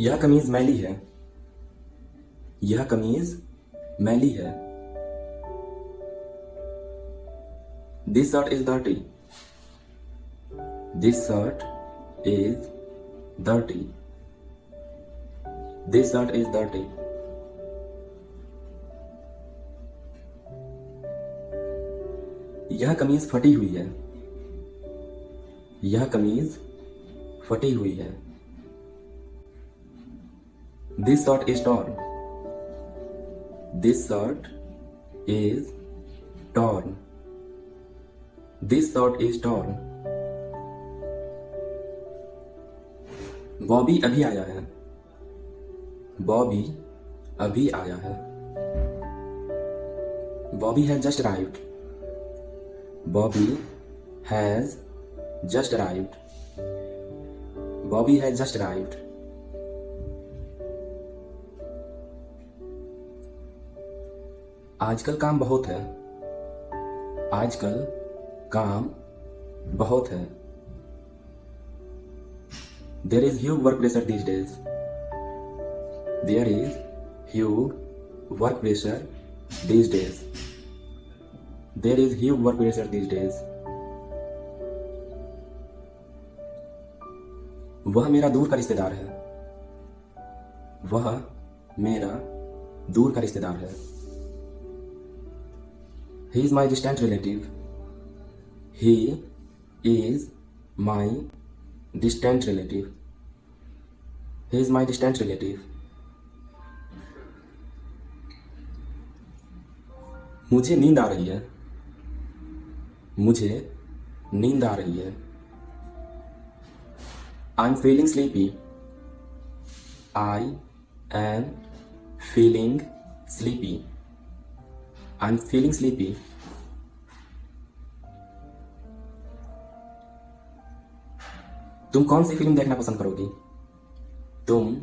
यह कमीज मैली है। यह कमीज मैली है। This shirt is dirty. This shirt is dirty. This shirt is dirty. यह कमीज फटी हुई है। यह कमीज फटी हुई है। This shirt is torn. This shirt is torn. This shirt is torn. Bobby अभी आया है। बॉबी अभी आया है। Bobby has just arrived. Bobby has just arrived. Bobby has just arrived. आजकल काम बहुत है। आजकल काम बहुत है। There is huge work pressure these days. There is huge work pressure these days. There is huge work pressure these days. वह मेरा दूर का रिश्तेदार है। वह मेरा दूर का रिश्तेदार है। He is my distant relative. He is my distant relative. He is my distant relative. मुझे नींद आ रही है। मुझे नींद आ रही है। I'm feeling sleepy. I am feeling sleepy. I'm feeling sleepy. तुम कौन सी फिल्म देखना पसंद करोगी? तुम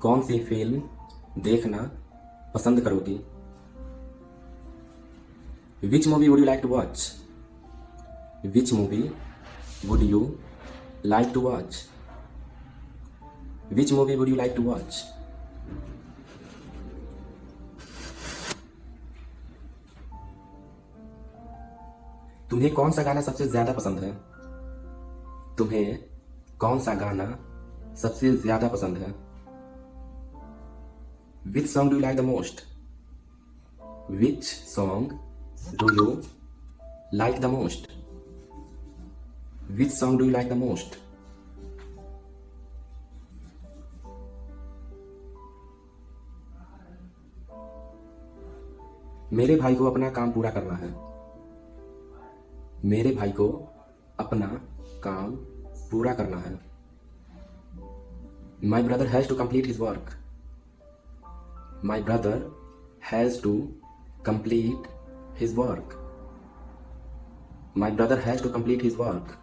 कौन सी फिल्म देखना पसंद करोगी? Which movie would you like to watch? Which movie would you like to watch? Which movie would you like to watch? तुम्हें कौन सा गाना सबसे ज्यादा पसंद है? तुम्हें कौन सा गाना सबसे ज्यादा पसंद है? Which song do you like the most? Which song do you like the most? Which song do you like the most? मेरे भाई को अपना काम पूरा करना है। मेरे भाई को अपना काम पूरा करना है। My brother has to complete his work. My brother has to complete his work. My brother has to complete his work.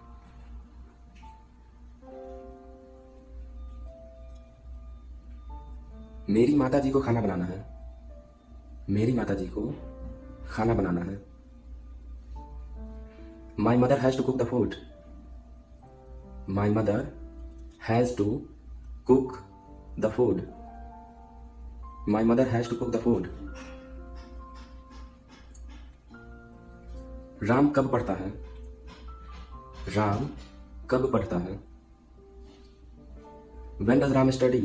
मेरी माताजी को खाना बनाना है। मेरी माताजी को खाना बनाना है। My mother has to cook the food. My mother has to cook the food. My mother has to cook the food. Ram कब पढ़ता है? राम कब पढ़ता है? When does Ram study?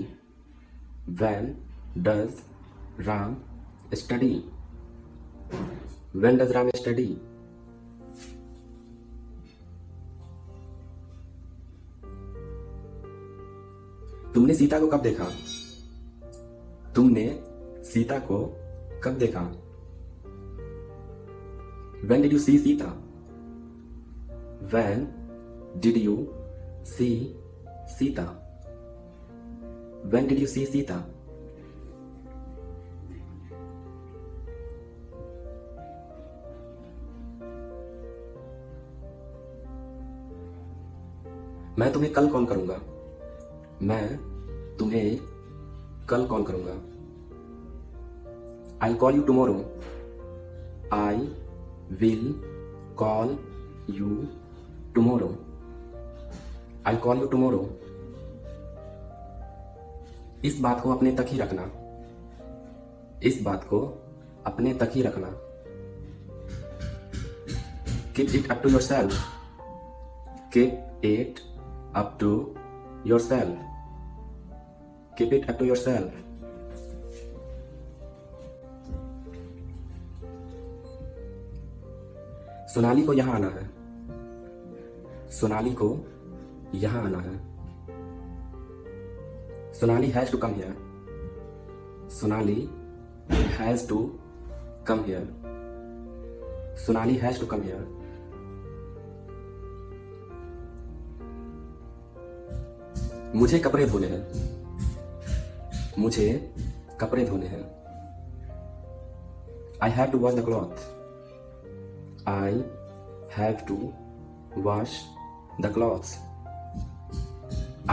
When does Ram study? When does Ram study? तुमने सीता को कब देखा? तुमने सीता को कब देखा? When did you see Sita? When did you see Sita? When did you see Sita? मैं तुम्हें कल कॉल करूंगा। मैं तुम्हें कल कॉल करूंगा। I'll call you tomorrow. I will call you tomorrow. I'll call you tomorrow. इस बात को अपने तक ही रखना, इस बात को अपने तक ही रखना। Keep it up to yourself. Keep it up to yourself. Keep it up to yourself. Sonali को यहां आना है, सोनाली को यहां आना है। Sonali has to come here, Sonali has to come here, Sonali has to come here. मुझे कपड़े धोने हैं, मुझे कपड़े धोने हैं। I have to wash the cloth, I have to wash the clothes.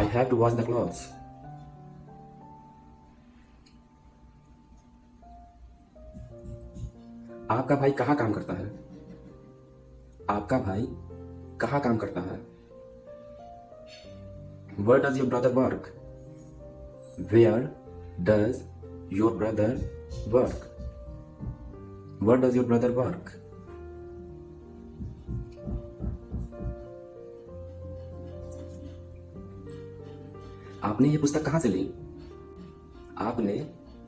I have to wash the clothes. आपका भाई कहाँ काम करता है? आपका भाई कहाँ काम करता है? Where does your brother work? Where does your brother work? Where does your brother work? आपने ये पुस्तक कहाँ से ली? आपने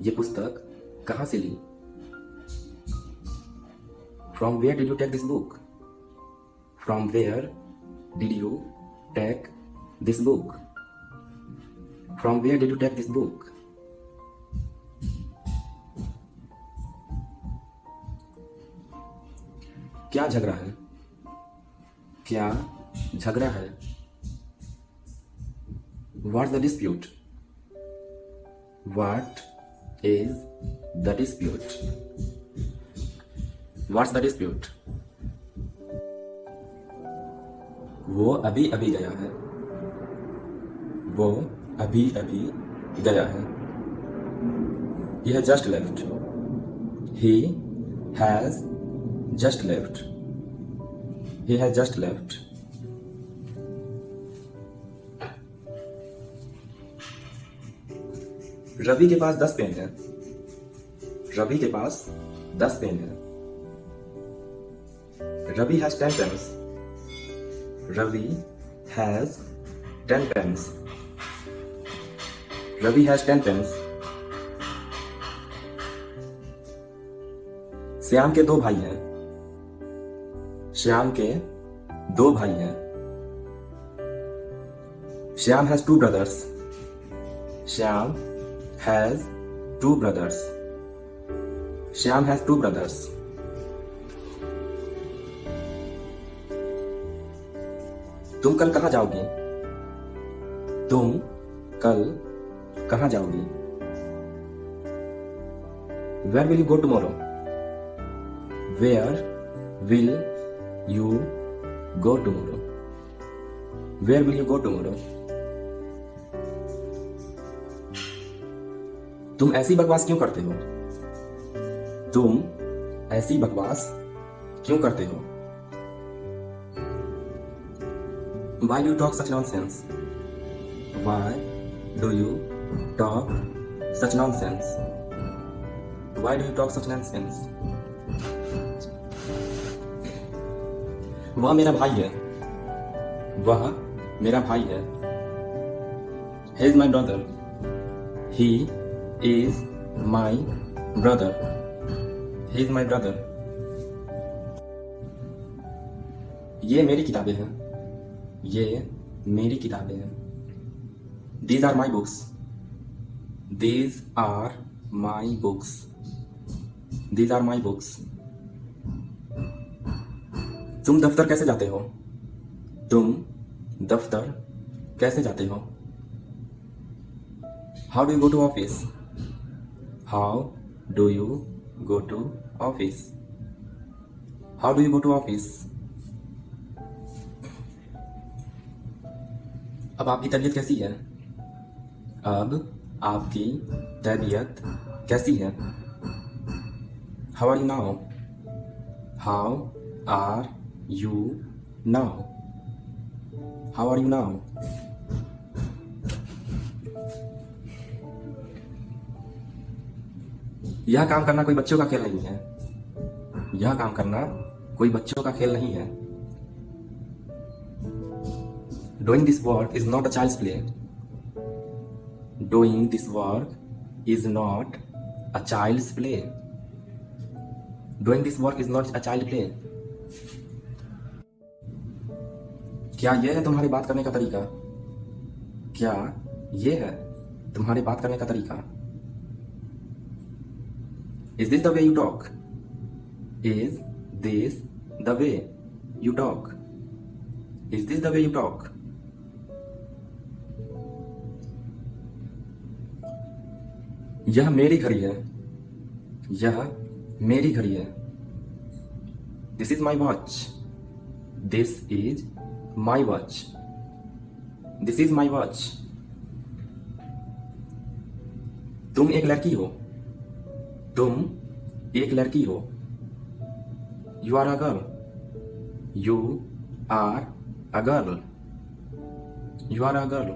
ये पुस्तक कहाँ से ली? From where did you take this book? From where did you take this book? From where did you take this book? क्या झगड़ा है? क्या झगड़ा है? What's the dispute? What is the dispute? What's the dispute? वो अभी अभी गया है, वो अभी अभी गया है। He has just left. He has just left. He has just left. Ravi के पास 10 पेन है, रवि के पास 10 पेन है। Ravi has 10 pens, Ravi has 10 pens, Ravi has 10 pens. Shyam के 2 भाई हैं, श्याम के 2 भाई हैं। Shyam has 2 brothers, Shyam has 2 brothers. Shyam has 2 brothers. तुम कल कहाँ जाओगी? तुम कल कहाँ जाओगी? Where will you go tomorrow? Where will you go tomorrow? Where will you go tomorrow? तुम ऐसी बकवास क्यों करते हो? तुम ऐसी बकवास क्यों करते हो? Why do you talk such nonsense? Why do you talk such nonsense? Why do you talk such nonsense? वह मेरा भाई है, वह मेरा भाई है। He is my brother. He is my brother. He is my brother. ये मेरी किताबें हैं, ये मेरी किताबें हैं। These are my books. These are my books. These are my books. तुम दफ्तर कैसे जाते हो? तुम दफ्तर कैसे जाते हो? How do you go to office? How do you go to office? How do you go to office? अब आपकी तबीयत कैसी है? अब आपकी तबीयत कैसी है? How are you now? How are you now? How are you now? यह काम करना कोई बच्चों का खेल नहीं है। यह काम करना कोई बच्चों का खेल नहीं है। Doing this work is not a child's play. Doing this work is not a child's play. Doing this work is not a child play. क्या यह है तुम्हारी बात करने का तरीका? क्या यह है तुम्हारी बात करने का तरीका? Is this the way you talk? Is this the way you talk? Is this the way you talk? यह मेरी घड़ी है। यह मेरी घड़ी है। This is my watch. This is my watch. This is my watch. तुम एक लड़की हो। तुम एक लड़की हो। You are a girl. You are a girl. You are a girl.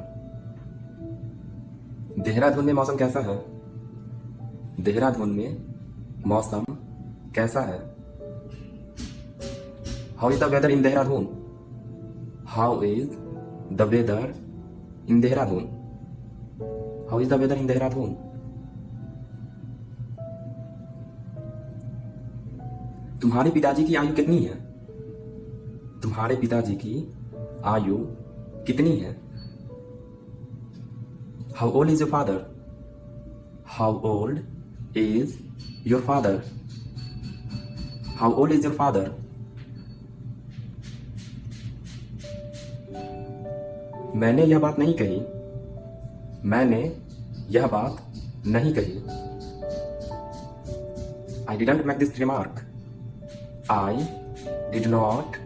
Dehradun में मौसम कैसा है? देहरादून में मौसम कैसा है? How is the weather in Dehradun? How is the weather in Dehradun? How is the weather in Dehradun? तुम्हारे पिताजी की आयु कितनी है? तुम्हारे पिताजी की आयु कितनी है? How old is your father? How old is your father? How old is your father? मैंने यह बात नहीं कही। मैंने यह बात नहीं कही। I didn't make this remark. I did not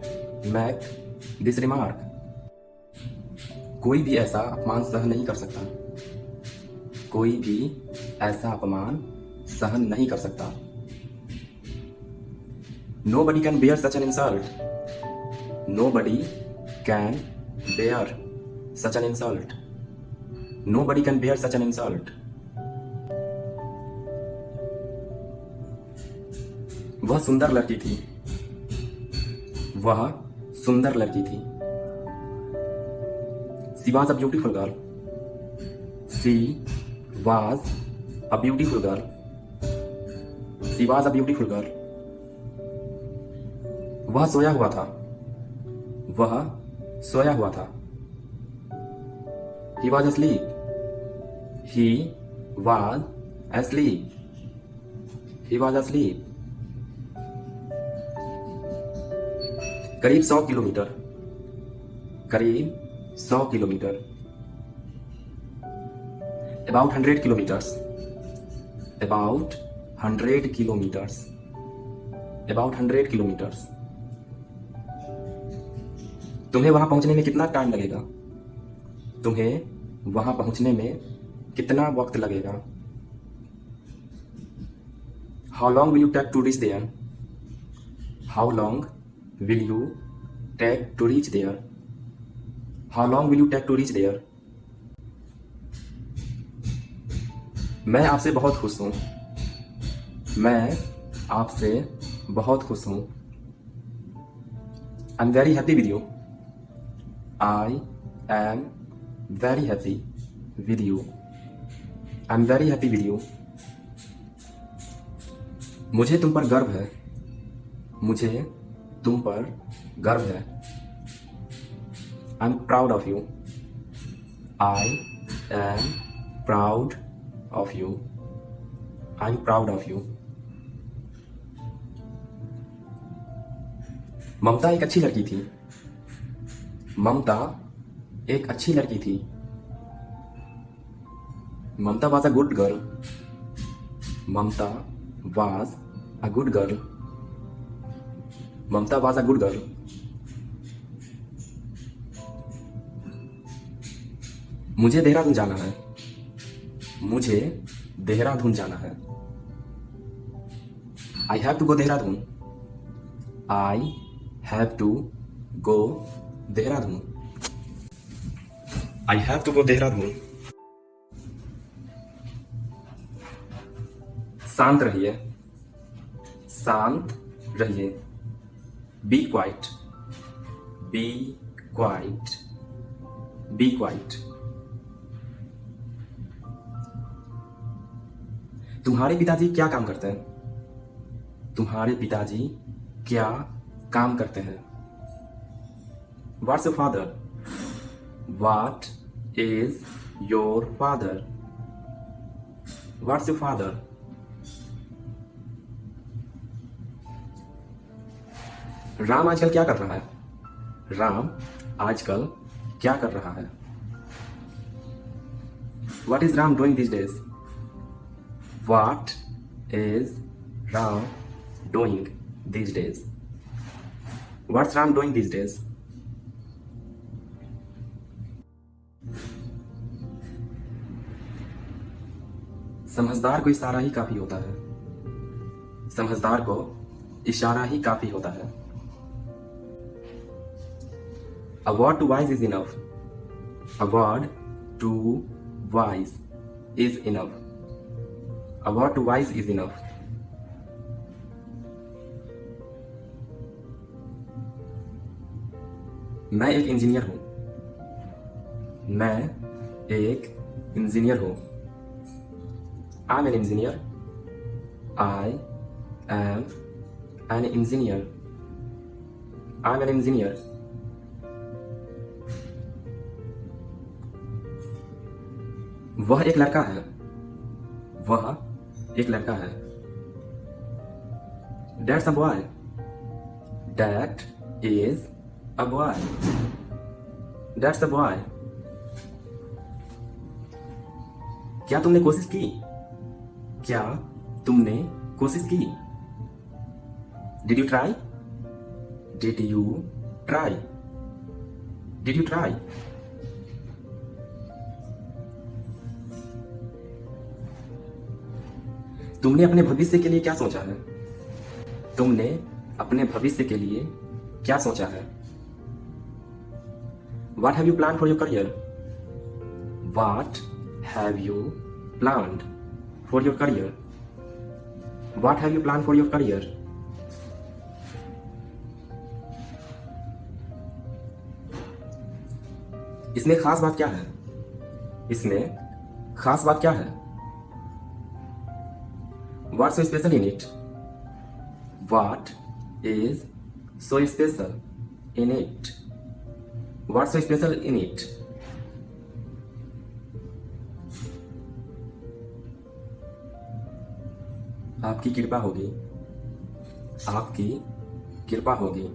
make this remark. कोई भी ऐसा अपमान सहन नहीं कर सकता। कोई भी ऐसा अपमान सहन नहीं कर सकता। Nobody can bear such an insult. Nobody can bear such an insult. Nobody can bear such an insult. वह सुंदर लड़की थी। वह सुंदर लड़की थी। She was a beautiful girl. She was a beautiful girl. She was a beautiful girl. वह सोया हुआ था। वह सोया हुआ था। He was asleep. He was asleep. He was asleep. करीब 100 किलोमीटर। करीब 100 kilometre. About 100 kilometers. About 100 kilometers. About 100 kilometers. तुम्हें वहां पहुंचने में कितना टाइम लगेगा? तुम्हें वहां पहुंचने में कितना वक्त लगेगा? How long will you take to reach there? How long will you take to reach there? How long will you take to reach there? मैं आपसे बहुत खुश हूं। मैं आपसे बहुत खुश हूं। I'm very happy with you. I am very happy with you. I'm very happy with you. मुझे तुम पर गर्व है। मुझे तुम पर गर्व है। I'm proud of you. I am proud of you. I'm proud of you. ममता एक अच्छी लड़की थी। ममता एक अच्छी लड़की थी। ममता was a good girl. Mamata was a good girl. Mamata was a good girl. मुझे देहरादून जाना है। मुझे देहरादून जाना है। I have to go Dehradun. I have to go Dehradun. I have to go Dehradun. शांत रहिए, शांत रहिए। Be quiet, be quiet, be quiet. तुम्हारे पिताजी क्या काम करते हैं? तुम्हारे पिताजी क्या काम करते हैं? What's your father? What is your father? What's your father? Ram आजकल क्या कर रहा है? राम आजकल क्या कर रहा है? What is Ram doing these days? What is Ram doing these days? What's Ram doing these days? समझदार को इशारा ही काफी होता है। समझदार को इशारा ही काफी होता है। A word to wise is enough. A word to wise is enough. A word to wise is enough. मैं एक इंजीनियर हूं। मैं एक इंजीनियर हूं। I'm an engineer. I am an engineer. I'm an engineer. वह एक लड़का है। वह एक लड़का है। That's a boy. That is a boy. That's a boy. क्या तुमने कोशिश की? क्या तुमने कोशिश की? Did you try? Did you try? Did you try? तुमने अपने भविष्य के लिए क्या सोचा है? तुमने अपने भविष्य के लिए क्या सोचा है? What have you planned for your career? What have you planned for your career? What have you planned for your career? इसमें खास बात क्या है? इसमें खास बात क्या है? What's so special in it? What is so special in it? What's so special in it? आपकी कृपा होगी। आपकी कृपा होगी।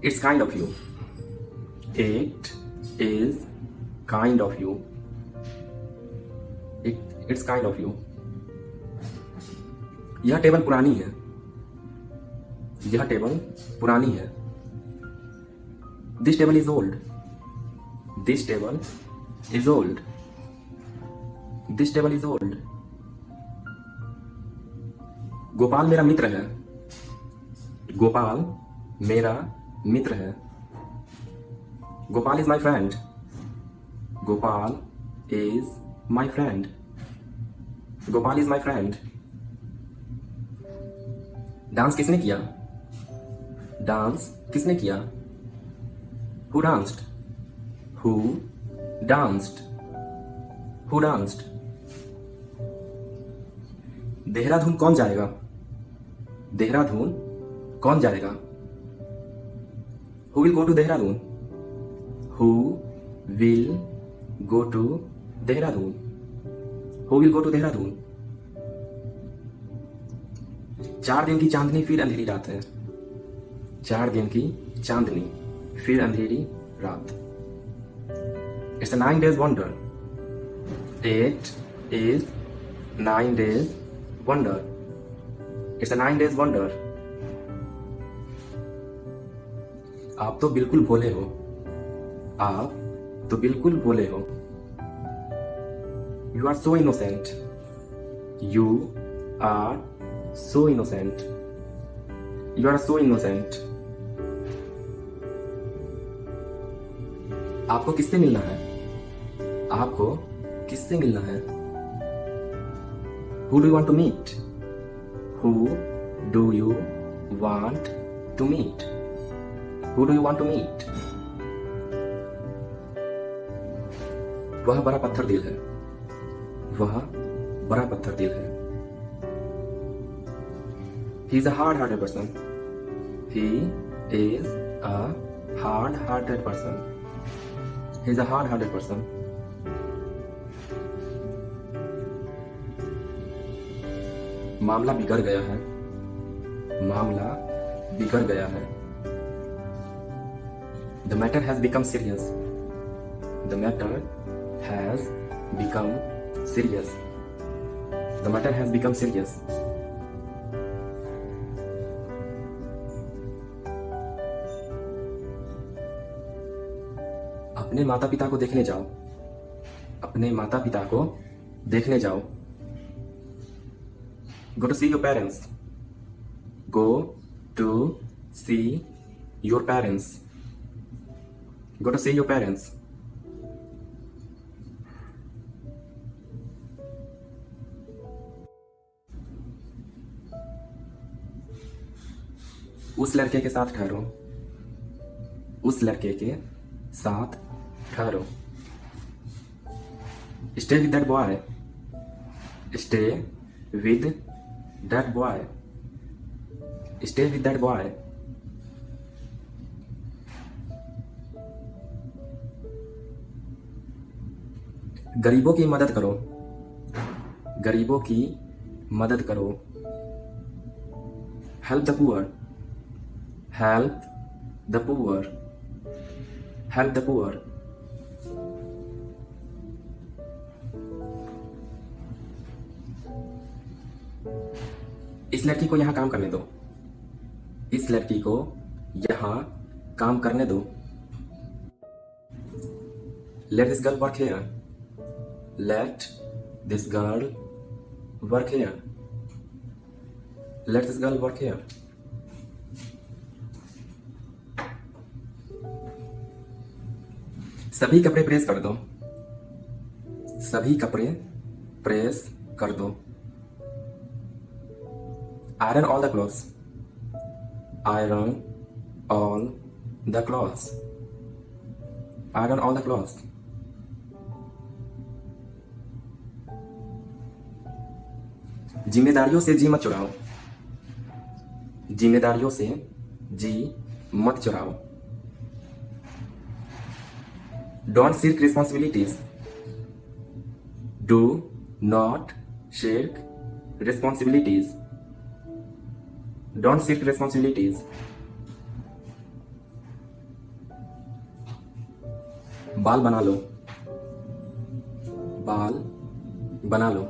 It's kind of you. It is kind of you. It's kind of you. यह टेबल पुरानी है। यह टेबल पुरानी है। This table is old. This table is old. This table is old. Gopal मेरा मित्र है। गोपाल मेरा मित्र है। Gopal is my friend. Gopal is my friend. Gopal is my friend. Dance किसने किया? डांस किसने किया? Who danced? Who danced? Who danced? Dehradun कौन जाएगा? देहरादून कौन जाएगा? Who will go to Dehradun? Who will go to Dehradun? Who will go to Dehradun? 4 दिन की चांदनी फिर अंधेरी रात है। 4 दिन की चांदनी फिर अंधेरी रात। It's a 9 days wonder. It is 9 days wonder. It's a 9 days wonder. आप तो बिल्कुल भोले हो। आप तो बिल्कुल भोले हो। You are so innocent. You are so innocent. You are so innocent. आपको किससे मिलना है? आपको किससे मिलना है? Who do you want to meet? Who do you want to meet? Who do you want to meet? वह बड़ा पत्थर दिल है। वह बड़ा पत्थर दिल है। He is a hard-hearted person. He is a hard-hearted person. He is a hard-hearted person. मामला बिगड़ गया है। मामला बिगड़ गया है। The matter has become serious. The matter has become serious. The matter has become serious. अपने माता पिता को देखने जाओ। अपने माता पिता को देखने जाओ। Go to see your parents. Go to see your parents. Go to see your parents. उस लड़के के साथ ठहरो। उस लड़के के साथ ठहरो। Stay with that boy. Stay with that boy. Stay with that boy. गरीबों की मदद करो। गरीबों की मदद करो। Help the poor. Help the poor. Help the poor. इस लड़की को यहां काम करने दो। इस लड़की को यहां काम करने दो। Let this girl work here. Let this girl work here. Let this girl work here. सभी कपड़े प्रेस कर दो। सभी कपड़े प्रेस कर दो। Iron all the clothes. Iron all the clothes. Iron all the clothes. जिम्मेदारियों से जी मत चुराओ। जिम्मेदारियों से जी मत चुराओ। Don't shirk responsibilities. Do not shirk responsibilities. Don't shirk responsibilities. बाल बना लो। बाल बना लो।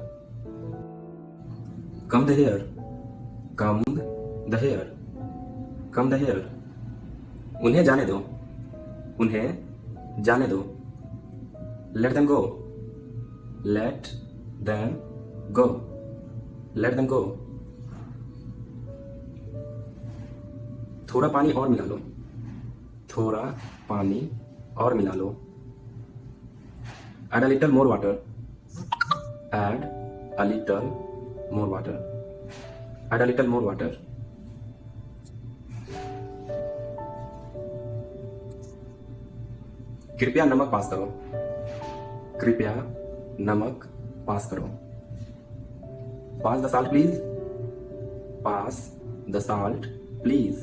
Comb the hair. Comb the hair. Comb the hair. उन्हें जाने दो। उन्हें जाने दो। Let them go. Let them go. Let them go. थोड़ा पानी और मिला लो। थोड़ा पानी और मिला लो। Add a little more water. Add a little more water. Add a little more water. कृपया नमक पास करो। कृपया नमक पास करो। Pass the salt, please. Pass the salt, please.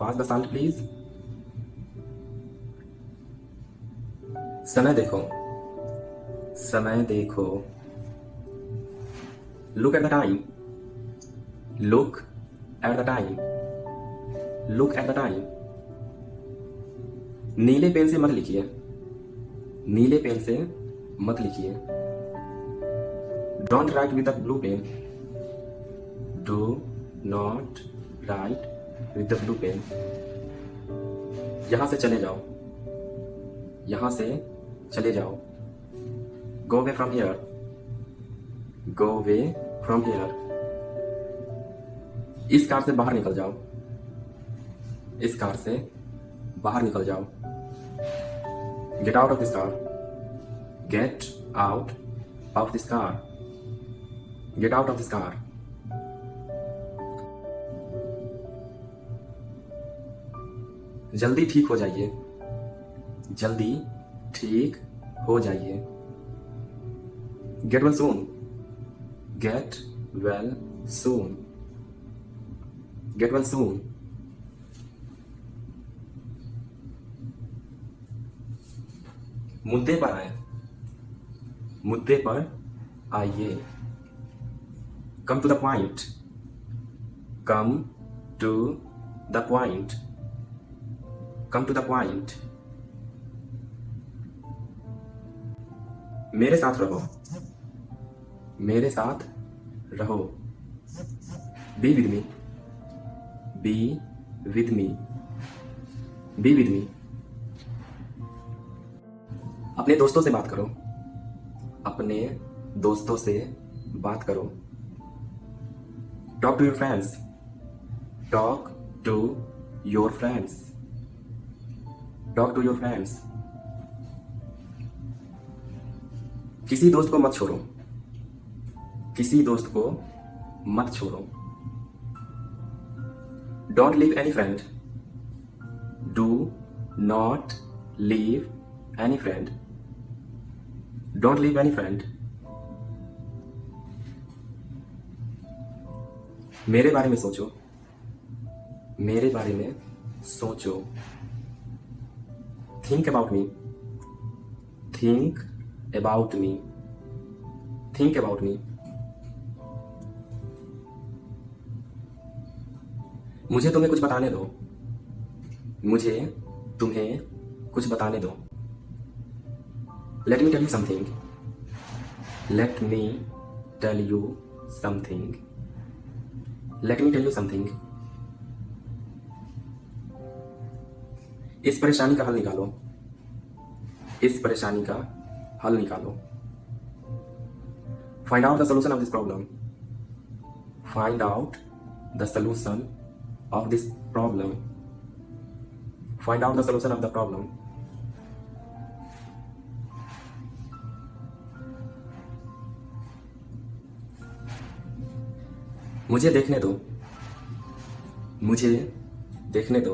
Pass the salt, please. समय देखो। समय देखो। Look at the time. Look at the time. Look at the time. नीले पेन से मत लिखिए। नीले पेन से मत लिखिए। Don't write with a blue pen. Do not write with the blue pen. यहां से चले जाओ। यहां से चले जाओ। Go away from here. Go away from here. इस कार से बाहर निकल जाओ। इस कार से बाहर निकल जाओ। Get out of this car. Get out of this car. Get out of this car. जल्दी ठीक हो जाइए. जल्दी ठीक हो जाइए. Get well soon. Get well soon. Get well soon. मुद्दे पर आए. मुद्दे पर आइए. Come to the point. Come to the point. Come to the point. मेरे साथ रहो. मेरे साथ रहो. Be with me. Be with me. Be with me. अपने दोस्तों से बात करो. अपने दोस्तों से बात करो. Talk to your friends. Talk to your friends. Talk to your friends. किसी दोस्त को मत छोड़ो. किसी दोस्त को मत छोड़ो. Don't leave any friend. Do not leave any friend. Don't leave any friend. मेरे बारे में सोचो. मेरे बारे में सोचो. Think about me. Think about me. Think about me. मुझे तुम्हें कुछ बताने दो. मुझे तुम्हें कुछ बताने दो. Let me tell you something. Let me tell you something. Let me tell you something. इस परेशानी का हल निकालो. इस परेशानी का हल निकालो. Find out the solution of this problem. Find out the solution of this problem. Find out the solution of the problem. मुझे देखने दो. मुझे देखने दो.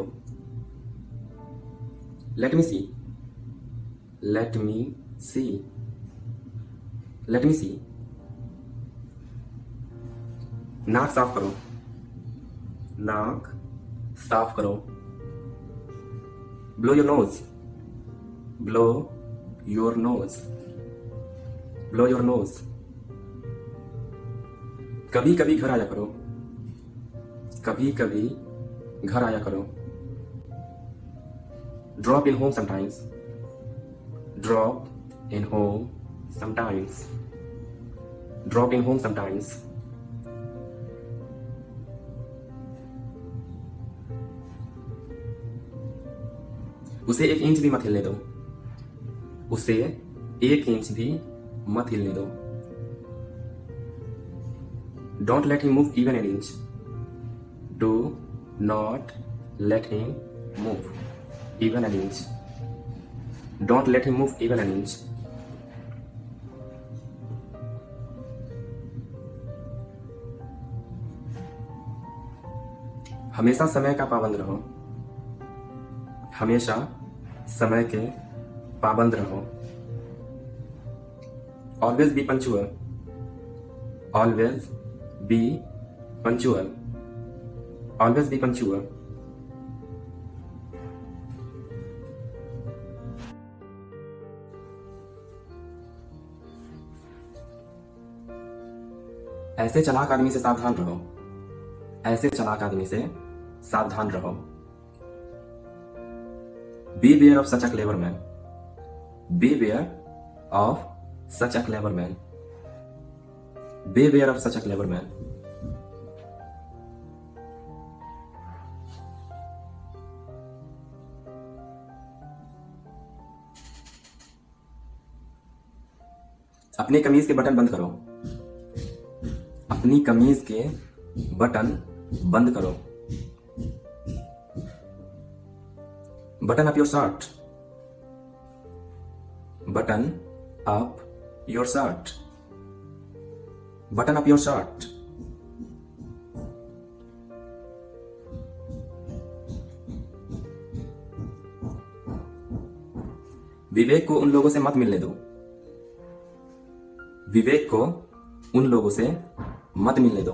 Let me see. Let me see. Let me see. नाक साफ करो. नाक साफ करो. Blow your nose. Blow your nose. Blow your nose. कभी कभी घर आया करो. कभी कभी घर आया करो. Drop in home sometimes. Drop in home sometimes. Drop in home sometimes. उसे 1 इंच भी मत हिलने दो. उसे 1 इंच भी मत हिलने दो. Don't let him move even an inch. Do not let him move even an inch. Don't let him move even an inch. हमेशा समय का पाबंद रहो. हमेशा समय के पाबंद रहो. Always be punctual. Always be punctual. Always be punctual. ऐसे चालाक आदमी से सावधान रहो. ऐसे चालाक आदमी से सावधान रहो. Beware of such a clever man. Beware of such a clever man. Beware of such a clever man. अपनी कमीज के बटन बंद करो. अपनी कमीज के बटन बंद करो. Button up your shirt. Button up your shirt. Button up your shirt. Vivek को उन लोगों से मत मिलने दो। विवेक को उन लोगों से मत मिलने दो।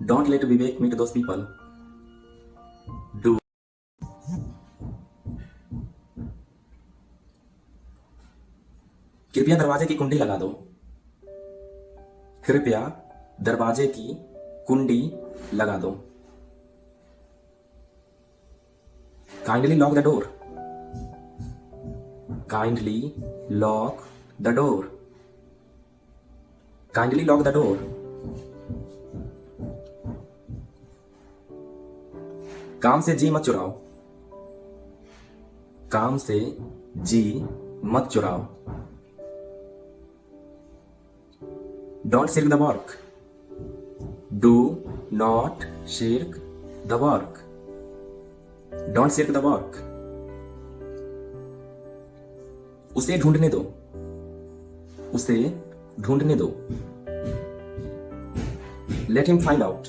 Don't let Vivek meet those people. Do. कृपया दरवाजे की कुंडी लगा दो। कृपया दरवाजे की कुंडी लगा दो। Kindly lock the door. Kindly lock the door. Kindly lock the door. काम से जी मत चुराओ। काम से जी मत चुराओ। Don't shirk the work. Do not shirk the work. Don't shirk the work. उसे ढूंढने दो। उसे ढूंढने दो। Let him find out.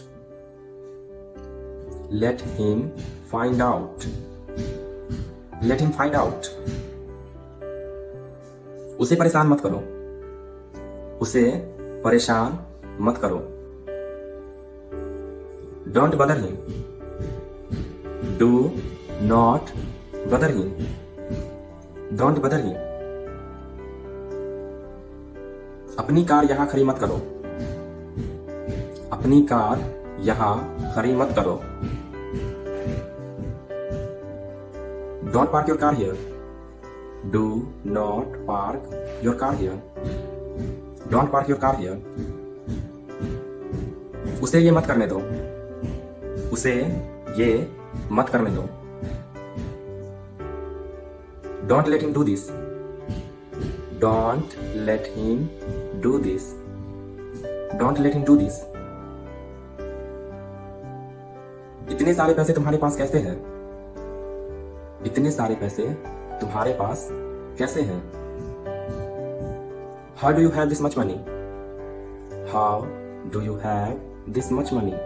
Let him find out. Let him find out. उसे परेशान मत करो। उसे परेशान मत करो। डोंट बदर हिम। डू नॉट बदर हिम। डोंट बदर हिम। अपनी कार यहां खड़ी मत करो। अपनी कार यहां खड़ी मत करो। Don't park your car here. Do not park your car here. Don't park your car here. उसे ये मत करने दो। उसे ये मत करने दो। Don't let him do this. Don't let him do this. Don't let him do this. इतने सारे पैसे तुम्हारे पास कैसे हैं? इतने सारे पैसे तुम्हारे पास कैसे हैं? How do you have this much money? How do you have this much money?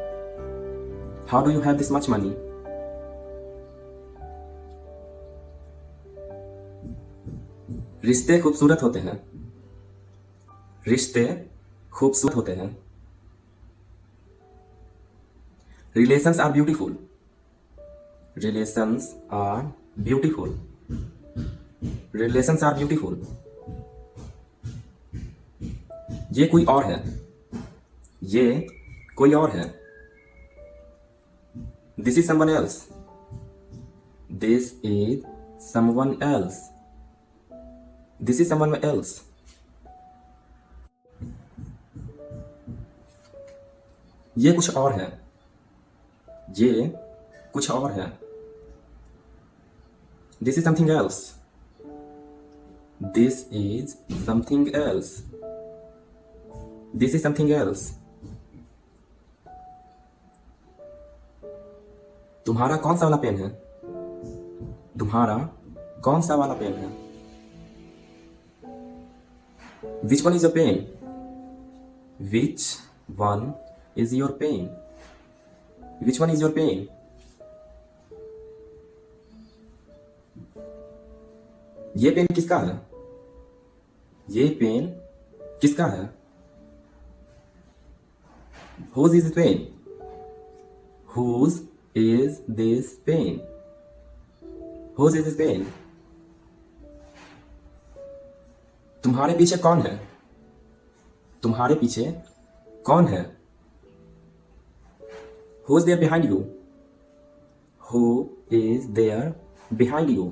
How do you have this much money? रिश्ते खूबसूरत होते हैं। रिश्ते खूबसूरत होते हैं। Relations are beautiful. Relations are beautiful. Relations are beautiful. ये कोई और है। ये कोई और है। This is someone else. This is someone else. This is someone else. ये कुछ और है। ये कुछ और है। This is something else. This is something else. This is something else. तुम्हारा कौन सा वाला पेन है? तुम्हारा कौन सा वाला पेन है? Which one is your pen? Which one is your pen? Which one is your pen? ये पेन किसका है? ये पेन किसका है? Whose is this pen? Whose is this pen? Whose is this pen? तुम्हारे पीछे कौन है? तुम्हारे पीछे कौन है? Who is there behind you? Who is there behind you?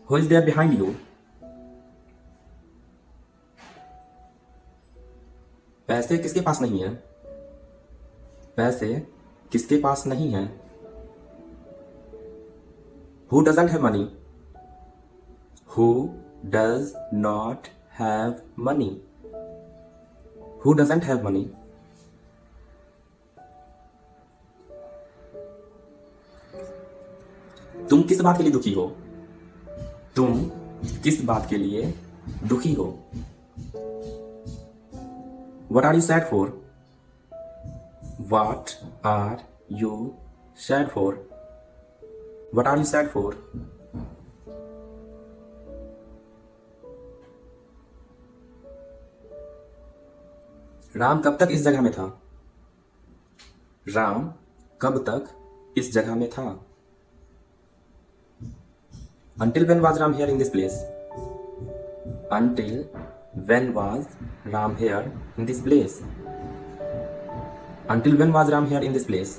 Who is there behind you? पैसे किसके पास नहीं है? पैसे किसके पास नहीं है? Who doesn't have money? Who does not have money? Who doesn't have money? तुम किस बात के लिए दुखी हो? तुम किस बात के लिए दुखी हो। What are you sad for? What are you sad for? What are you sad for? Ram कब तक इस जगह में था? राम कब तक इस जगह में था? Until when was Ram here in this place? Until when was Ram here in this place? Until when was Ram here in this place?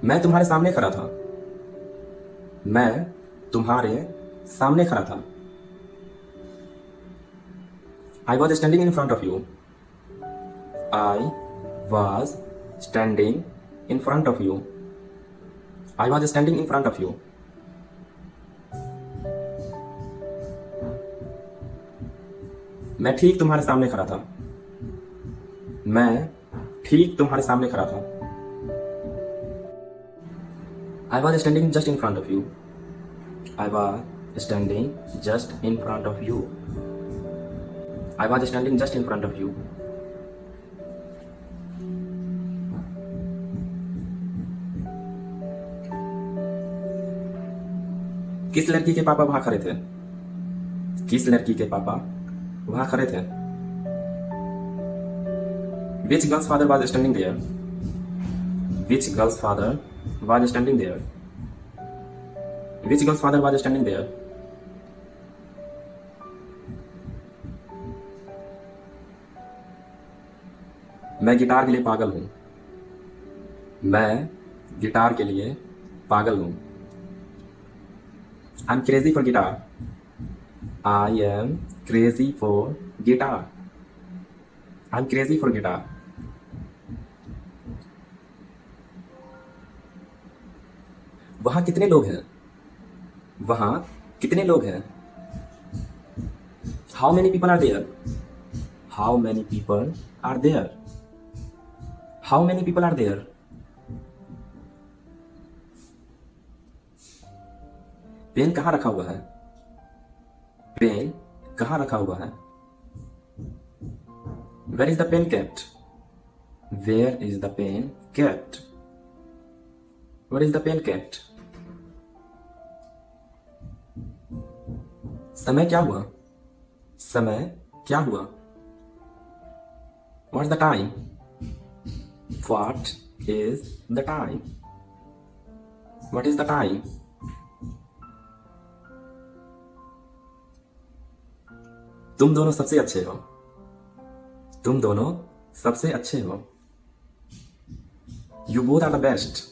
मैं तुम्हारे सामने खड़ा था। मैं तुम्हारे सामने खड़ा था। I was standing in front of you. I was standing in front of you. I was standing in front of you. मैं ठीक तुम्हारे सामने खड़ा था। मैं ठीक तुम्हारे सामने खड़ा था। I was standing just in front of you. I was standing just in front of you. I was standing just in front of you. किस लड़की के पापा वहां खड़े थे? किस लड़की के पापा वहां खड़े थे? Which girl's father was standing there? Which girl's father was standing there? Which girl's father was standing there? मैं गिटार के लिए पागल हूं। मैं गिटार के लिए पागल हूं। I'm crazy for guitar. I am crazy for guitar. I'm crazy for guitar. वहां कितने लोग हैं? वहां कितने लोग हैं? How many people are there? How many people are there? How many people are there? Pen कहाँ रखा हुआ है? पेन कहाँ रखा हुआ है? Where is the pen kept? Where is the pen kept? Where is the pen kept? समय क्या हुआ? समय क्या हुआ? What's the time? What is the time? What is the time? तुम दोनों सबसे अच्छे हो। तुम दोनों सबसे अच्छे हो। You both are the best.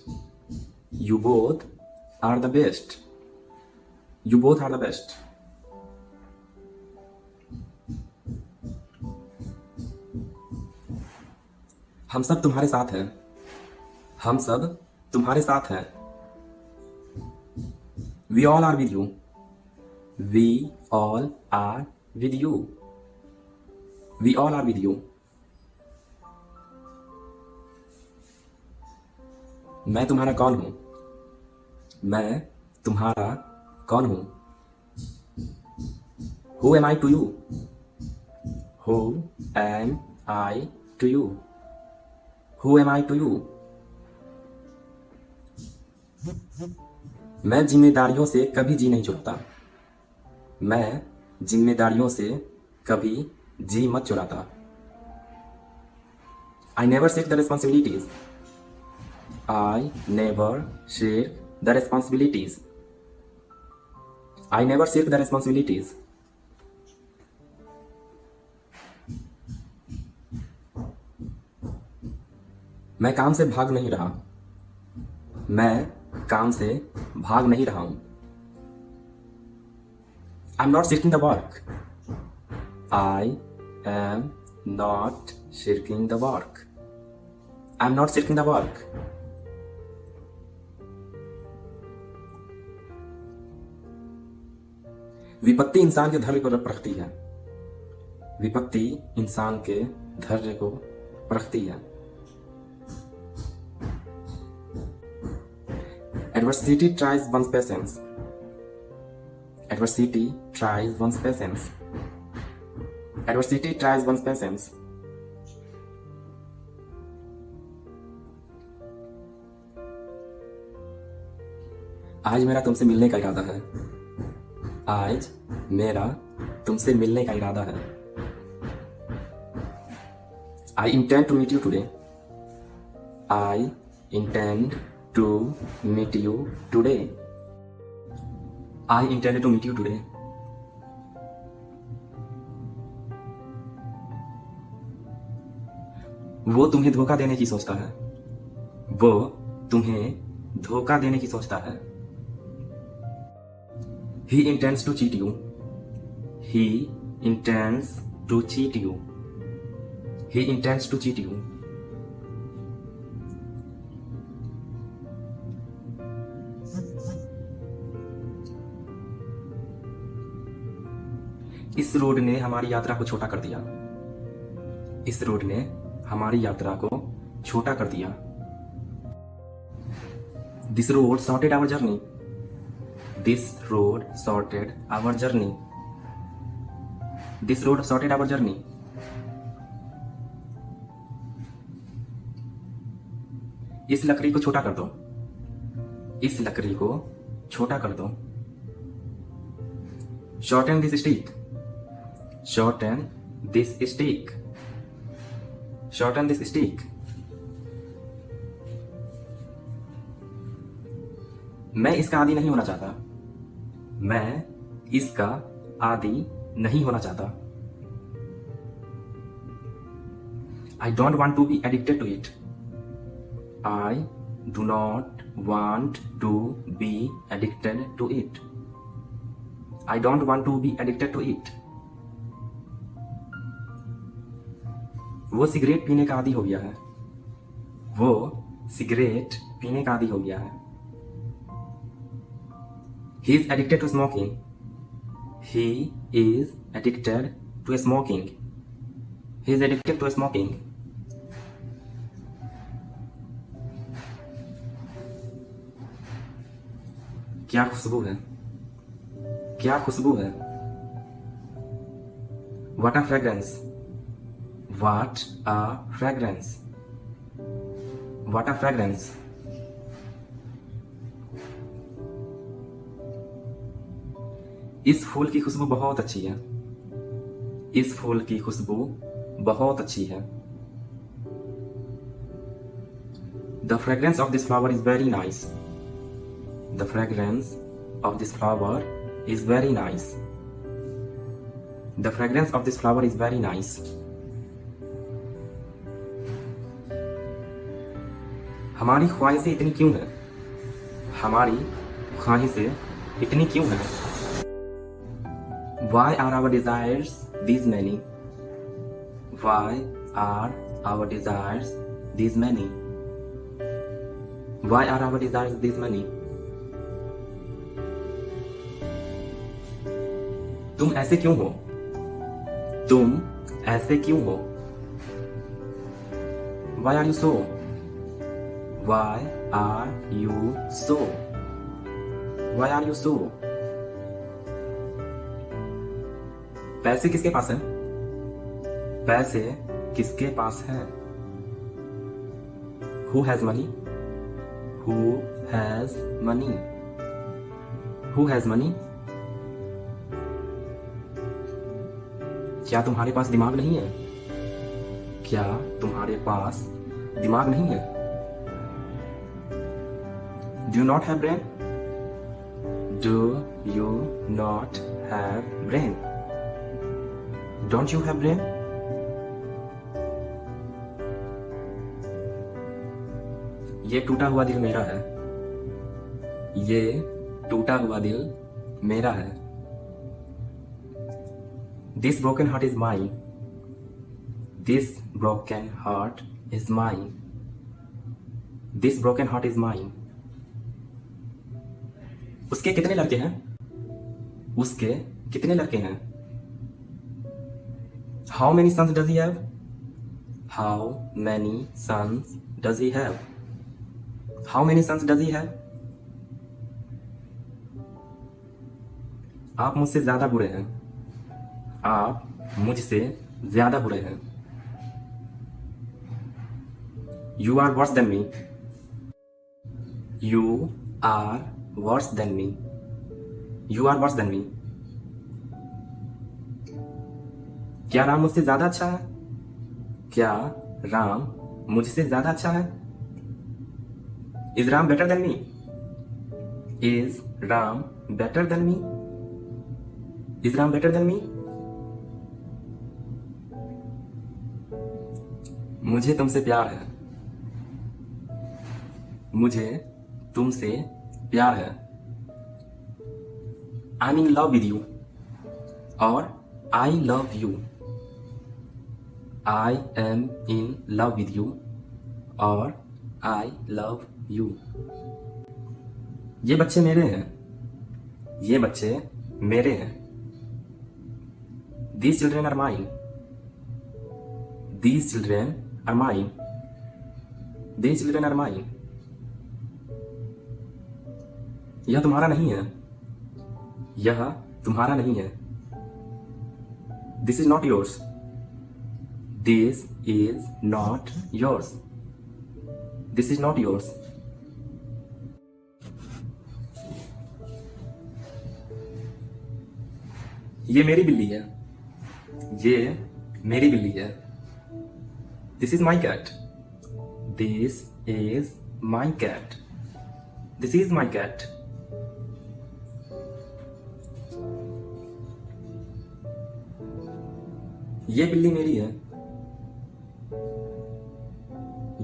You both are the best. You both are the best. हम सब तुम्हारे साथ हैं। हम सब तुम्हारे साथ हैं। We all are with you. We all are with you. We all are with you. मैं तुम्हारा कौन हूं? मैं तुम्हारा कौन हूं? Who am I to you? Who am I to you? Who am I to you? मैं जिम्मेदारियों से कभी जी नहीं चुराता। मैं जिम्मेदारियों से कभी जी मत चुराता। I never shirk the responsibilities. I never shirk the responsibilities. I never shirk the responsibilities. मैं काम से भाग नहीं रहा। मैं काम से भाग नहीं रहा हूं। I'm not shirking the work. I am not shirking the work. I'm not shirking the work. विपत्ति इंसान के धैर्य को परखती है। विपत्ति इंसान के धैर्य को परखती है। Adversity tries one's patience. Adversity tries one's patience. Adversity tries one's patience. आज मेरा तुमसे मिलने का इरादा है. आज मेरा तुमसे मिलने का इरादा है. I intend to meet you today. I intend to meet you today. I intended to meet you today. वो तुम्हें धोखा देने की सोचता है. वो तुम्हें धोखा देने की सोचता है. He intends to cheat you. He intends to cheat you. He intends to cheat you. इस रोड ने हमारी यात्रा को छोटा कर दिया. इस रोड ने हमारी यात्रा को छोटा कर दिया. This road sorted our journey. This road sorted our journey. This road sorted our journey. इस लकड़ी को छोटा कर दो. इस लकड़ी को छोटा कर दो. Shorten this stick. Shorten this stick. Shorten this stick. मैं इसका आदी नहीं होना चाहता. मैं इसका आदी नहीं होना चाहता. I don't want to be addicted to it. I do not want to be addicted to it. I don't want to be addicted to it. वो सिगरेट पीने का आदी हो गया है. वो सिगरेट पीने का आदी हो गया है. He is addicted to smoking. He is addicted to smoking. He is addicted to smoking. क्या खुशबू है. क्या खुशबू है. What a fragrance. What a fragrance. What a fragrance. इस फूल की खुशबू बहुत अच्छी है. इस फूल की खुशबू बहुत अच्छी है. The fragrance of this flower is very nice. The fragrance of this flower is very nice. The fragrance of this flower is very nice. हमारी ख्वाहिशें इतनी क्यों हैं. हमारी ख्वाहिशें इतनी क्यों हैं. Why are our desires these many? Why are our desires these many? Why are our desires these many? तुम ऐसे क्यों हो. तुम ऐसे क्यों हो. Why are you so? Why are you so? Why are you so? पैसे किसके पास हैं. पैसे किसके पास हैं. Who has money? Who has money? Who has money? क्या तुम्हारे पास दिमाग नहीं है. क्या तुम्हारे पास दिमाग नहीं है. Do you not have brain? Do you not have brain? Don't you have brain? ये टूटा हुआ दिल मेरा है. ये टूटा हुआ दिल मेरा है. This broken heart is mine. This broken heart is mine. This broken heart is mine. उसके कितने लड़के हैं. उसके कितने लड़के हैं. How many sons does he have? How many sons does he have? How many sons does he have? आप मुझसे ज्यादा बुरे हैं। आप मुझसे ज्यादा बुरे हैं। You are worse than me. You are worse than me. You are worse than me. क्या राम मुझसे ज्यादा अच्छा है? क्या राम मुझसे ज्यादा अच्छा है? Is Ram better than me? Is Ram better than me? Is Ram better than me? मुझे तुमसे प्यार है। मुझे तुमसे प्यार है। I am in love with you. और I love you. I am in love with you और आई लव यू। ये बच्चे मेरे हैं। ये बच्चे मेरे हैं। These children are mine. These children are mine. These children are mine. यह तुम्हारा नहीं है। यह तुम्हारा नहीं है। This is not yours. This is not yours. This is not yours. ये मेरी बिल्ली है। ये मेरी बिल्ली है। This is my cat. This is my cat. This is my cat. ये बिल्ली मेरी है।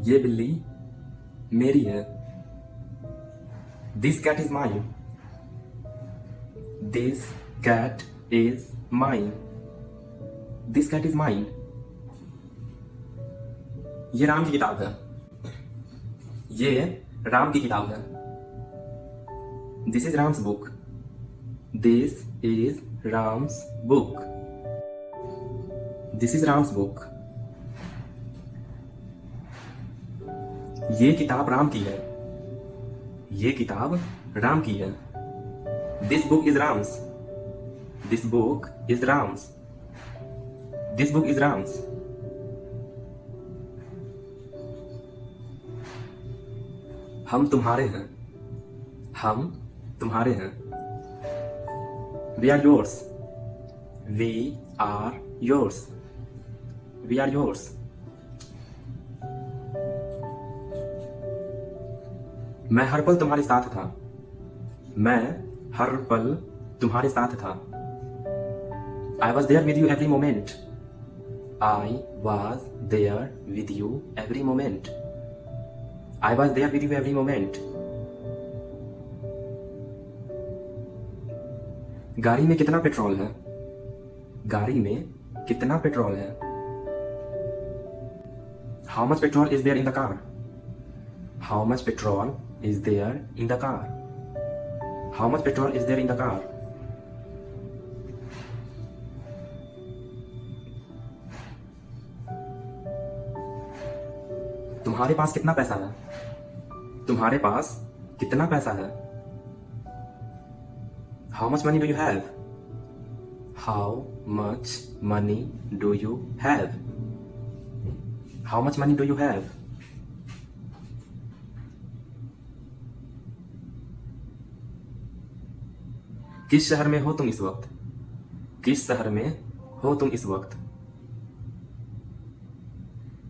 ये बिल्ली मेरी है। This cat is mine. This cat is mine. This cat is mine. ये राम की किताब है। ये राम की किताब है। This is Ram's book. This is Ram's book. This is Ram's book. ये किताब राम की है। ये किताब राम की है। This book is Ram's. This book is Ram's. This book is Ram's. हम तुम्हारे हैं। हम तुम्हारे हैं। We are yours. We are yours. We are yours. मैं हर पल तुम्हारे साथ था। मैं हर पल तुम्हारे साथ था। I was there with you every moment. I was there with you every moment. I was there with you every moment. गाड़ी में कितना पेट्रोल है? गाड़ी में कितना पेट्रोल है? How much petrol is there in the car? How much petrol is there in the car? How much petrol is there in the car? तुम्हारे पास कितना पैसा है? तुम्हारे पास कितना पैसा है? How much money do you have? How much money do you have? How much money do you have? किस शहर में हो तुम इस वक्त? किस शहर में हो तुम इस वक्त?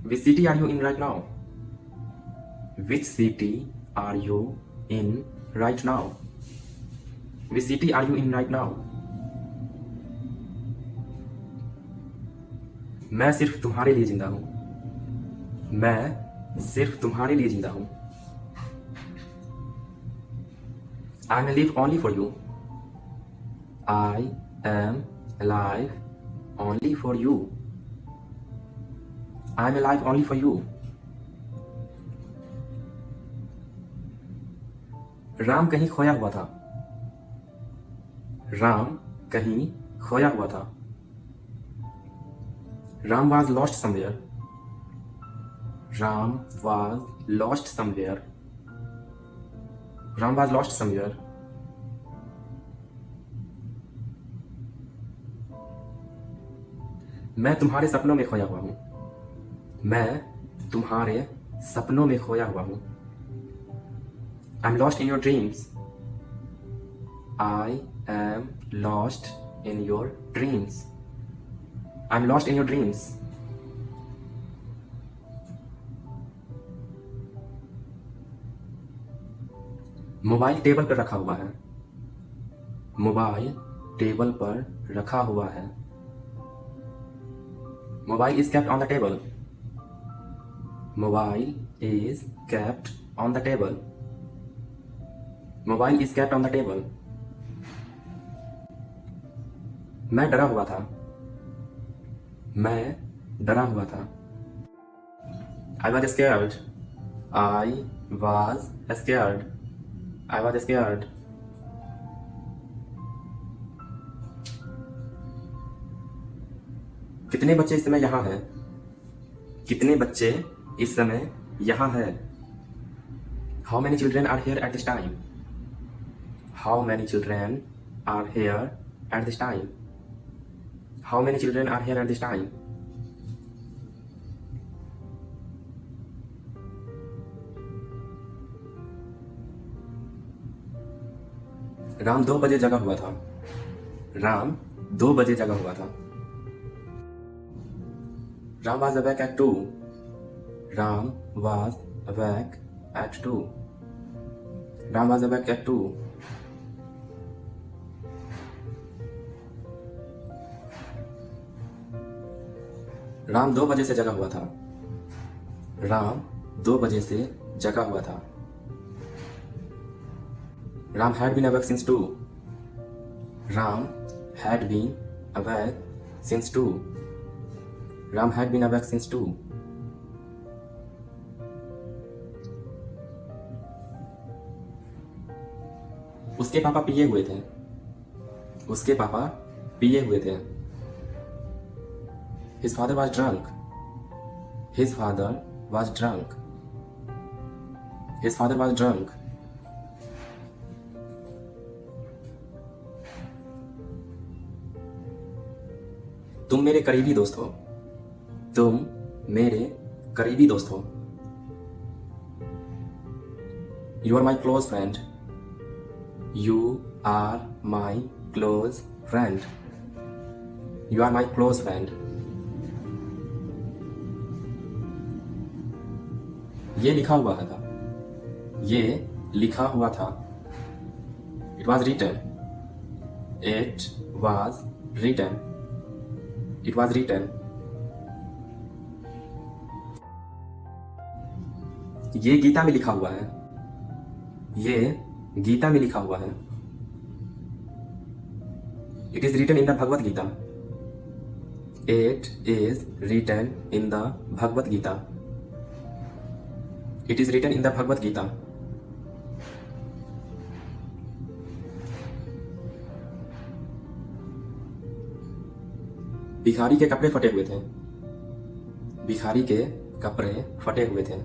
Which city are you in right now? Which city are you in right now? Which city are you in right now? मैं सिर्फ तुम्हारे लिए जिंदा हूं। मैं सिर्फ तुम्हारे लिए जिंदा हूं। I may live only for you. I am alive only for you. I am alive only for you. Ram कहीं खोया हुआ था। राम कहीं खोया हुआ था। Ram was lost somewhere. Ram was lost somewhere. Ram was lost somewhere. मैं तुम्हारे सपनों में खोया हुआ हूँ। मैं तुम्हारे सपनों में खोया हुआ हूँ। I am lost in your dreams. I am lost in your dreams. I am lost in your dreams. Mobile table पर रखा हुआ है। मोबाइल टेबल पर रखा हुआ है। Mobile is kept on the table. Mobile is kept on the table. Mobile is kept on the table. मैं डरा हुआ था। मैं डरा हुआ था। I was scared. I was scared. I was scared. कितने बच्चे इस समय यहां हैं? कितने बच्चे इस समय यहां हैं? How many children are here at this time? How many children are here at this time? How many children are here at this time? Ram 2 बजे जगा हुआ था। राम 2 बजे जगा हुआ था। Ram was awake at 2. Ram was awake at 2. Ram was awake at 2. Ram 2 बजे से जगा हुआ था। राम 2 बजे से जगा हुआ था। Ram had been awake since 2. Ram had been awake since 2. Ram had been awake since 2. उसके पापा पिए हुए थे। उसके पापा पिए हुए थे। His father was drunk. His father was drunk. His father was drunk. तुम मेरे करीबी दोस्त हो। तुम मेरे करीबी दोस्त हो। You are my close friend. You are my close friend. You are my close friend. ये लिखा हुआ था। ये लिखा हुआ था। It was written. It was written. It was written. ये गीता में लिखा हुआ है। ये गीता में लिखा हुआ है। It is written in the Bhagavad Gita. It is written in the Bhagavad Gita. It is written in the Bhagavad Gita. भिखारी के कपड़े फटे हुए थे। भिखारी के कपड़े फटे हुए थे।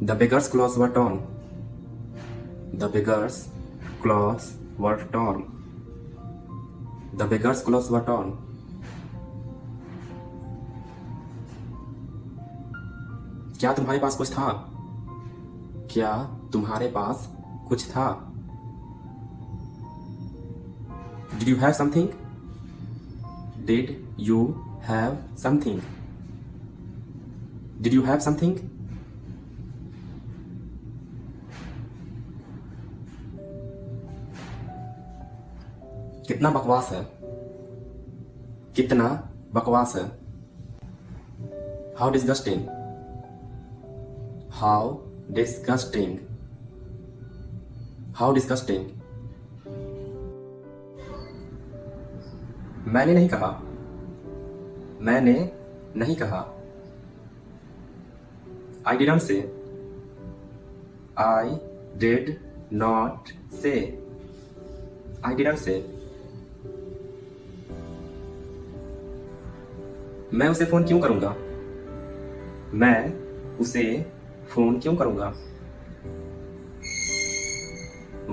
The beggars' clothes were torn. The beggars' clothes were torn. The beggars' clothes were torn. क्या तुम्हारे पास कुछ था? क्या तुम्हारे पास कुछ था? Did you have something? Did you have something? Did you have something? कितना बकवास है। कितना बकवास है। How disgusting. How disgusting. How disgusting. मैंने नहीं कहा। मैंने नहीं कहा। I didn't say. I did not say. I didn't say. मैं उसे फोन क्यों करूंगा? मैं उसे फोन क्यों करूंगा?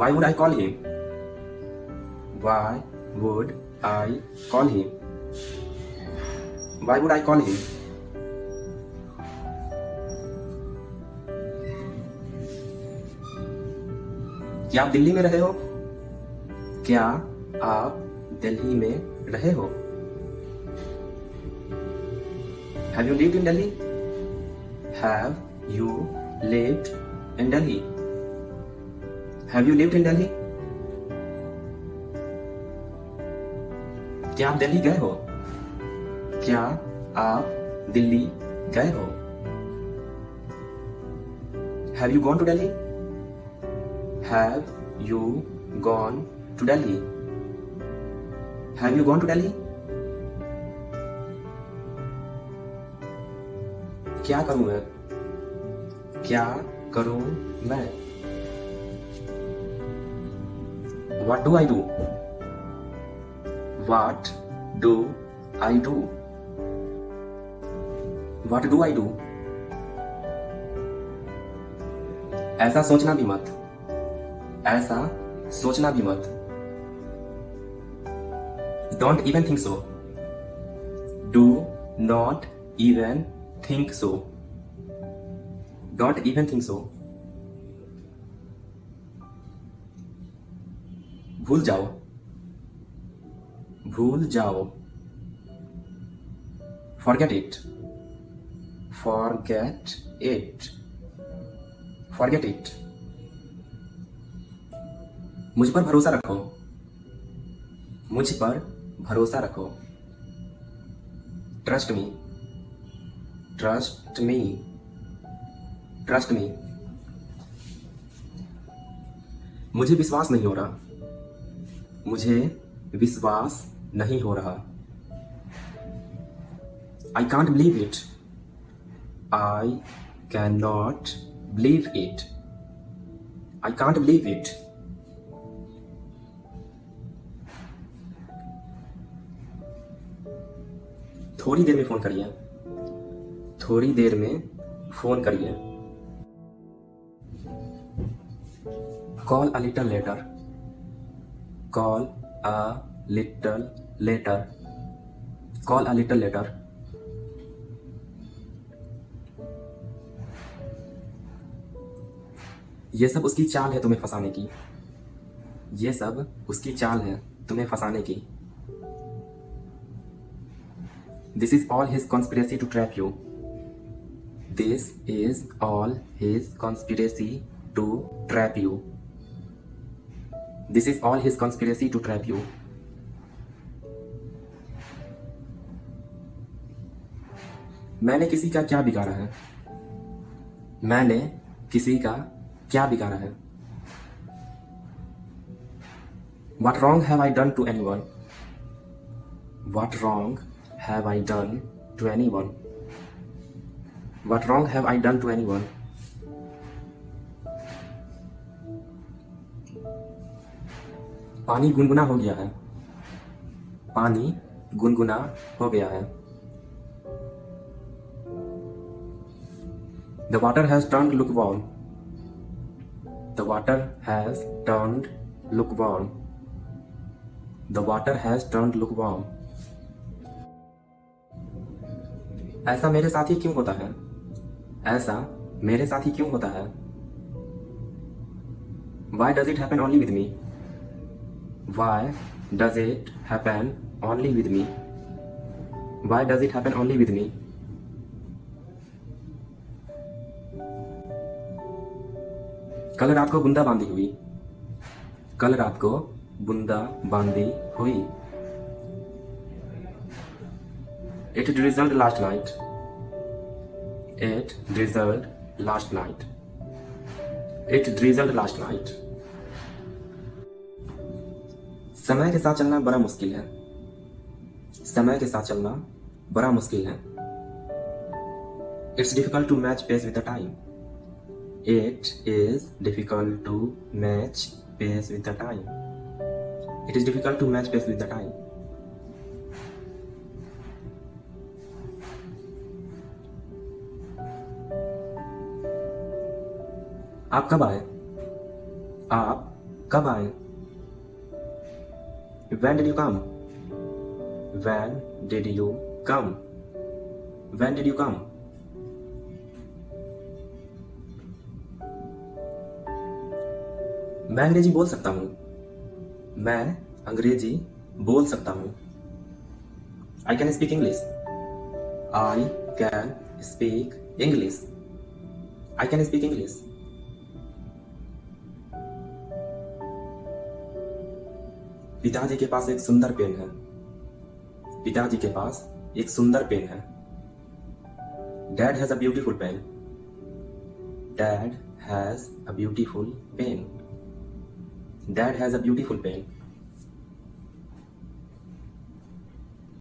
Why would I call him? Why would I call him? Why would I call him? क्या आप दिल्ली में रहे हो? क्या आप दिल्ली में रहे हो? Have you lived in Delhi? Have you lived in Delhi? Have you lived in Delhi? क्या आप दिल्ली गए हो? क्या आप दिल्ली गए हो? Have you gone to Delhi? Have you gone to Delhi? Have you gone to Delhi? क्या करूं मैं? क्या करूं मैं? What do I do? What do I do? What do I do? ऐसा सोचना भी मत. ऐसा सोचना भी मत. Don't even think so. Do not even think so. Don't even think so. भूल जाओ. भूल जाओ. Forget it. Forget it. Forget it. मुझ पर भरोसा रखो. मुझ पर भरोसा रखो. Trust me. Trust me. Trust me. मुझे विश्वास नहीं हो रहा. मुझे विश्वास नहीं हो रहा. I can't believe it. I cannot believe it. I can't believe it. थोड़ी देर में फोन करिए. थोड़ी देर में फोन करिए. Call a little later. Call a little later. Call a little later. ये सब उसकी चाल है तुम्हें फंसाने की. ये सब उसकी चाल है तुम्हें फंसाने की. This is all his conspiracy to trap you. This is all his conspiracy to trap you. This is all his conspiracy to trap you. मैंने किसी का क्या बिगाड़ा है? मैंने किसी का क्या बिगाड़ा है? What wrong have I done to anyone? What wrong have I done to anyone? What wrong have I done to anyone? पानी गुनगुना हो गया है. पानी गुनगुना हो गया है. The water has turned lukewarm. The water has turned lukewarm. The water has turned lukewarm. ऐसा मेरे साथ ही क्यों होता है? ऐसा मेरे साथ ही क्यों होता है? Why does it happen only with me? Why does it happen only with me? Why does it happen only with me? कल रात को बूंदा बांदी हुई. कल रात को बूंदा बांदी हुई. It drizzled last night. It drizzled last night. It drizzled last night. समय के साथ चलना बड़ा मुश्किल है. समय के साथ चलना बड़ा मुश्किल है. It's difficult to match pace with the time. It is difficult to match pace with the time. It is difficult to match pace with the time. आप कब आए? आप कब आए? When did you come? When did you come? When did you come? मैं अंग्रेजी बोल सकता हूँ. मैं अंग्रेजी बोल सकता हूँ. I can speak English. I can speak English. I can speak English. पिताजी के पास एक सुंदर पेन है. पिताजी के पास एक सुंदर पेन है. Dad has a beautiful pen. Dad has a beautiful pen. Dad has a beautiful pen.